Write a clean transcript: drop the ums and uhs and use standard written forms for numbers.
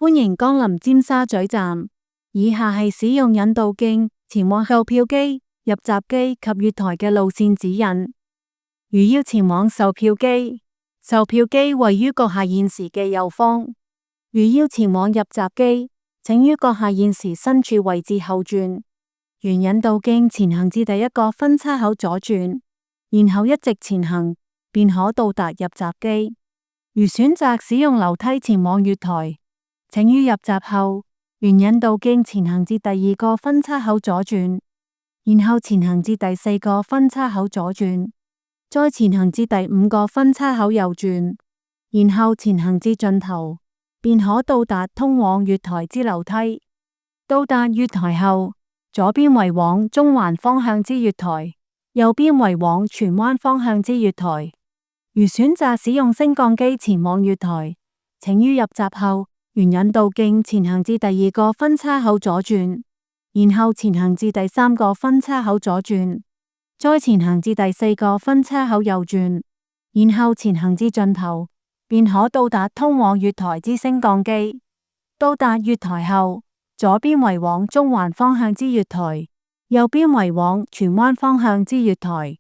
歡迎光臨尖沙咀站，以下係使用引導徑前往購票機、入閘機及月台嘅路線指引。如要前往售票機，售票機位於閣下現時嘅右方；如要前往入閘機，請於閣下現時身處位置後轉，沿引導徑前行至第一個分叉口左轉，然後一直前行，便可到達入閘機。如選擇使用樓梯前往月台，請於入閘後，沿引導徑前行至第二個分叉口左轉，然後前行至第四個分叉口左轉，再前行至第五個分叉口右轉，然後前行至盡頭，便可到達通往月台之樓梯。到達月台後，左邊為往中環方向之月台，右邊為往荃灣方向之月台。如選擇使用升降機前往月台，請於入閘後，沿引導徑前行至第二個分叉口左轉，然後前行至第三個分叉口左轉，再前行至第四個分叉口右轉，然後前行至盡頭，便可到達通往月台之升降機。到達月台後，左邊為往中環方向之月台，右邊為往荃灣方向之月台。